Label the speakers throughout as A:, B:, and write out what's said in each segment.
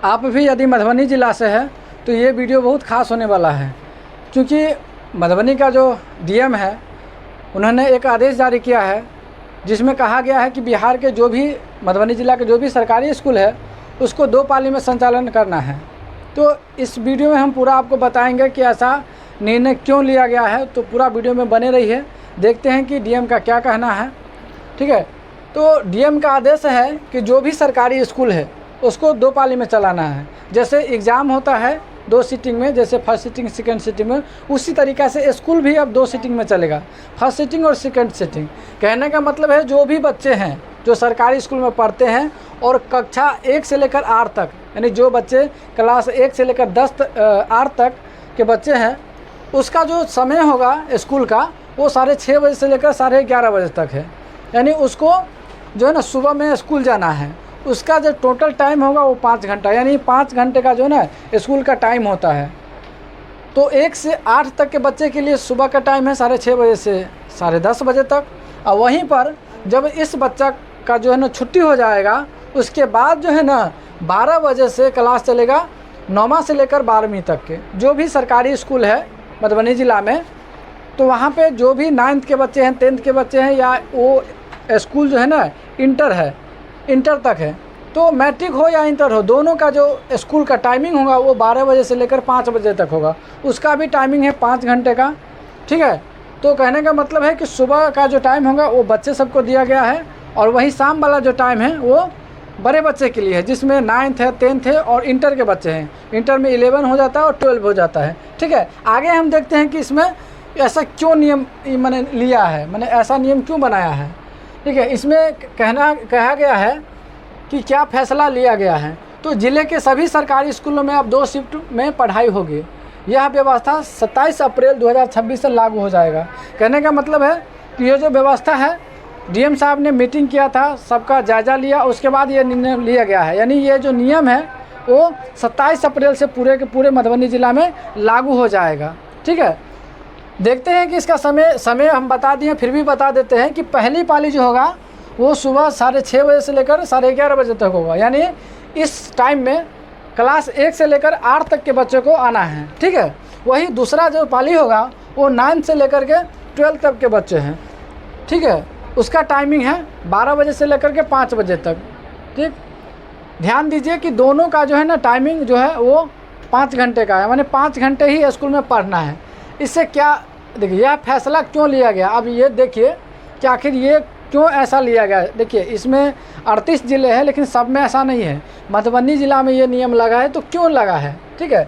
A: आप भी यदि मधुबनी ज़िला से है तो ये वीडियो बहुत ख़ास होने वाला है, क्योंकि मधुबनी का जो डीएम है उन्होंने एक आदेश जारी किया है जिसमें कहा गया है कि बिहार के जो भी मधुबनी ज़िला के जो भी सरकारी स्कूल है उसको 2 पाली में संचालन करना है। तो इस वीडियो में हम पूरा आपको बताएंगे कि ऐसा निर्णय क्यों लिया गया है, तो पूरा वीडियो में बने रहिए। देखते हैं कि डीएम का क्या कहना है। ठीक है, तो डीएम का आदेश है कि जो भी सरकारी स्कूल है उसको 2 पाली में चलाना है। जैसे एग्ज़ाम होता है 2 सीटिंग में, जैसे फर्स्ट सीटिंग सेकंड सीटिंग में, उसी तरीक़े से स्कूल भी अब 2 सीटिंग में चलेगा, फर्स्ट सीटिंग और सेकंड सीटिंग। कहने का मतलब है जो भी बच्चे हैं जो सरकारी स्कूल में पढ़ते हैं और कक्षा 1 से लेकर 8 तक, यानी जो बच्चे क्लास 1 से लेकर 10 8 तक के बच्चे हैं, उसका जो समय होगा स्कूल का वो 6:30 बजे से लेकर 11:30 बजे तक है। यानी उसको जो है ना सुबह में स्कूल जाना है, उसका जो टोटल टाइम होगा वो 5 घंटा, यानी 5 घंटे का जो है ना स्कूल का टाइम होता है। तो 1 से 8 तक के बच्चे के लिए सुबह का टाइम है 6:30 बजे से 10:30 बजे तक। और वहीं पर जब इस बच्चा का जो है ना छुट्टी हो जाएगा उसके बाद जो है ना 12 बजे से क्लास चलेगा 9वां से लेकर 12वीं तक के जो भी सरकारी स्कूल है मधुबनी ज़िला में। तो वहाँ पे जो भी 9th के बच्चे हैं, 10th के बच्चे हैं, या वो स्कूल जो है ना इंटर तक है, तो मैट्रिक हो या इंटर हो, दोनों का जो स्कूल का टाइमिंग होगा वो 12 बजे से लेकर 5 बजे तक होगा। उसका भी टाइमिंग है 5 घंटे का। ठीक है, तो कहने का मतलब है कि सुबह का जो टाइम होगा वो बच्चे सबको दिया गया है, और वही शाम वाला जो टाइम है वो बड़े बच्चे के लिए है, जिसमें 9th है, 10th है और इंटर के बच्चे हैं। इंटर में 11 हो जाता है और 12 हो जाता है। ठीक है, आगे हम देखते हैं कि इसमें ऐसा क्यों नियम मैंने लिया है, मैंने ऐसा नियम क्यों बनाया है। ठीक है, इसमें कहा गया है कि क्या फैसला लिया गया है। तो ज़िले के सभी सरकारी स्कूलों में अब 2 शिफ्ट में पढ़ाई होगी। यह व्यवस्था 27 अप्रैल 2026 से लागू हो जाएगा। कहने का मतलब है कि ये जो व्यवस्था है, डीएम साहब ने मीटिंग किया था, सबका जायज़ा लिया, उसके बाद ये निर्णय लिया गया है। यानी ये जो नियम है वो 27 अप्रैल से पूरे के पूरे मधुबनी ज़िला में लागू हो जाएगा। ठीक है, देखते हैं कि इसका समय हम बता दिए, फिर भी बता देते हैं कि पहली पाली जो होगा वो सुबह 6:30 बजे से लेकर 11:30 बजे तक होगा। यानी इस टाइम में क्लास 1 से लेकर 8 तक के बच्चों को आना है। ठीक है, वही दूसरा जो पाली होगा वो 9 से लेकर के 12 तक के बच्चे हैं। ठीक है, उसका टाइमिंग है 12 बजे से लेकर के 5 बजे तक। ठीक, ध्यान दीजिए कि दोनों का जो है ना टाइमिंग जो है वो 5 घंटे का है, माने 5 घंटे ही स्कूल में पढ़ना है। इससे क्या, देखिए यह फैसला क्यों लिया गया। अब ये देखिए कि आखिर ये क्यों ऐसा लिया गया है। देखिए इसमें 38 ज़िले हैं, लेकिन सब में ऐसा नहीं है। मधुबनी ज़िला में ये नियम लगा है, तो क्यों लगा है। ठीक है,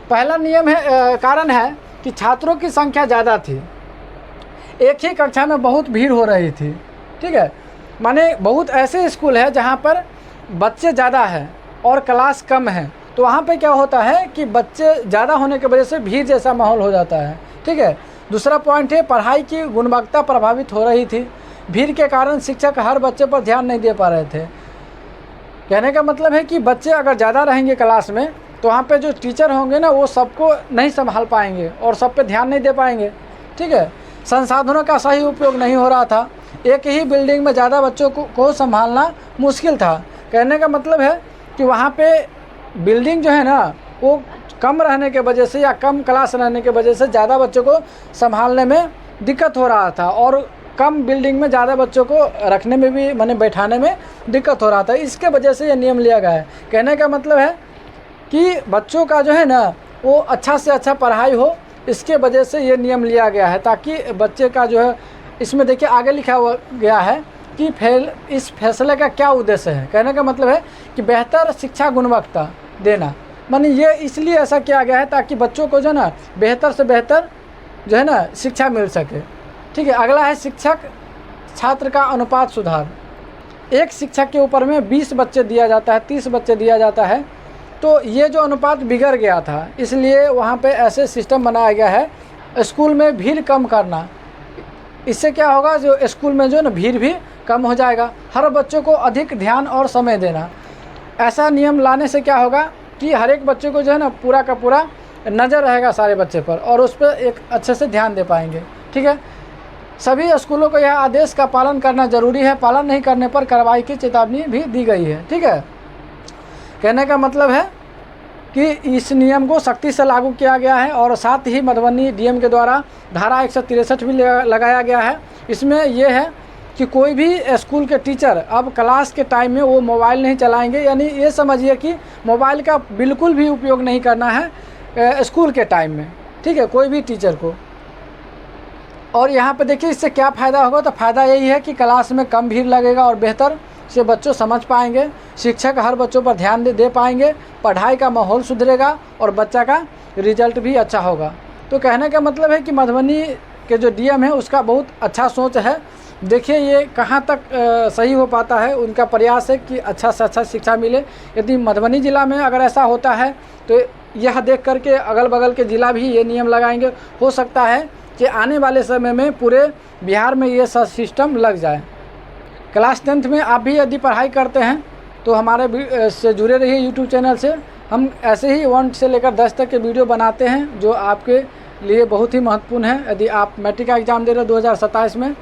A: पहला नियम है, कारण है कि छात्रों की संख्या ज़्यादा थी, एक ही कक्षा में बहुत भीड़ हो रही थी। ठीक है, माने बहुत ऐसे स्कूल है जहाँ पर बच्चे ज़्यादा हैं और क्लास कम है, तो वहाँ पे क्या होता है कि बच्चे ज़्यादा होने की वजह से भीड़ जैसा माहौल हो जाता है। ठीक है, दूसरा पॉइंट है पढ़ाई की गुणवत्ता प्रभावित हो रही थी। भीड़ के कारण शिक्षक हर बच्चे पर ध्यान नहीं दे पा रहे थे। कहने का मतलब है कि बच्चे अगर ज़्यादा रहेंगे क्लास में तो वहाँ पे जो टीचर होंगे ना वो सबको नहीं संभाल पाएंगे और सब पे ध्यान नहीं दे पाएंगे। ठीक है, संसाधनों का सही उपयोग नहीं हो रहा था। एक ही बिल्डिंग में ज़्यादा बच्चों को संभालना मुश्किल था। कहने का मतलब है कि वहाँ पे बिल्डिंग जो है ना वो कम रहने के वजह से या कम क्लास रहने के वजह से ज़्यादा बच्चों को संभालने में दिक्कत हो रहा था, और कम बिल्डिंग में ज़्यादा बच्चों को रखने में भी माने बैठाने में दिक्कत हो रहा था। इसके वजह से ये नियम लिया गया है। कहने का मतलब है कि बच्चों का जो है ना वो अच्छा से अच्छा पढ़ाई हो, इसके वजह से ये नियम लिया गया है, ताकि बच्चे का जो है, इसमें देखिए आगे लिखा हुआ गया है कि इस फैसले का क्या उद्देश्य है। कहने का मतलब है कि बेहतर शिक्षा गुणवत्ता देना, माने ये इसलिए ऐसा किया गया है ताकि बच्चों को जो है ना बेहतर से बेहतर जो है ना शिक्षा मिल सके। ठीक है, अगला है शिक्षक छात्र का अनुपात सुधार। एक शिक्षक के ऊपर में 20 बच्चे दिया जाता है, 30 बच्चे दिया जाता है, तो ये जो अनुपात बिगड़ गया था, इसलिए वहाँ पे ऐसे सिस्टम बनाया गया है स्कूल में भीड़ कम करना। इससे क्या होगा, जो स्कूल में जो है ना भीड़ भी कम हो जाएगा। हर बच्चों को अधिक ध्यान और समय देना। ऐसा नियम लाने से क्या होगा कि हर एक बच्चे को जो है ना पूरा का पूरा नज़र रहेगा सारे बच्चे पर, और उस पर एक अच्छे से ध्यान दे पाएंगे। ठीक है, सभी स्कूलों को यह आदेश का पालन करना जरूरी है। पालन नहीं करने पर कार्रवाई की चेतावनी भी दी गई है। ठीक है, कहने का मतलब है कि इस नियम को सख्ती से लागू किया गया है और साथ ही मधुबनी डीएम के द्वारा धारा 163 भी लगाया गया है। इसमें यह है कि कोई भी स्कूल के टीचर अब क्लास के टाइम में वो मोबाइल नहीं चलाएंगे, यानी ये समझिए कि मोबाइल का बिल्कुल भी उपयोग नहीं करना है स्कूल के टाइम में, ठीक है, कोई भी टीचर को। और यहाँ पे देखिए इससे क्या फ़ायदा होगा, तो फ़ायदा यही है कि क्लास में कम भीड़ लगेगा और बेहतर से बच्चों समझ पाएंगे, शिक्षक हर बच्चों पर ध्यान दे पाएंगे, पढ़ाई का माहौल सुधरेगा और बच्चा का रिजल्ट भी अच्छा होगा। तो कहने का मतलब है कि मधुबनी के जो डीएम है उसका बहुत अच्छा सोच है। देखिए ये कहाँ तक सही हो पाता है, उनका प्रयास है कि अच्छा से अच्छा शिक्षा मिले। यदि मधुबनी ज़िला में अगर ऐसा होता है तो यह देख करके अगल बगल के ज़िला भी ये नियम लगाएंगे। हो सकता है कि आने वाले समय में पूरे बिहार में ये सब सिस्टम लग जाए। क्लास 10th में आप भी यदि पढ़ाई करते हैं तो हमारे से जुड़े रहिए यूट्यूब चैनल से। हम ऐसे ही 1 से लेकर 10 तक के वीडियो बनाते हैं जो आपके लिए बहुत ही महत्वपूर्ण है। यदि आप मैट्रिक का एग्ज़ाम दे रहे हैं 2027 में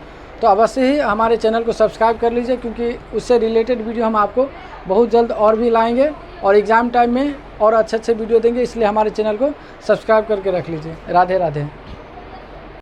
A: तो अवश्य ही हमारे चैनल को सब्सक्राइब कर लीजिए, क्योंकि उससे रिलेटेड वीडियो हम आपको बहुत जल्द और भी लाएंगे और एग्ज़ाम टाइम में और अच्छे वीडियो देंगे। इसलिए हमारे चैनल को सब्सक्राइब करके रख लीजिए। राधे राधे।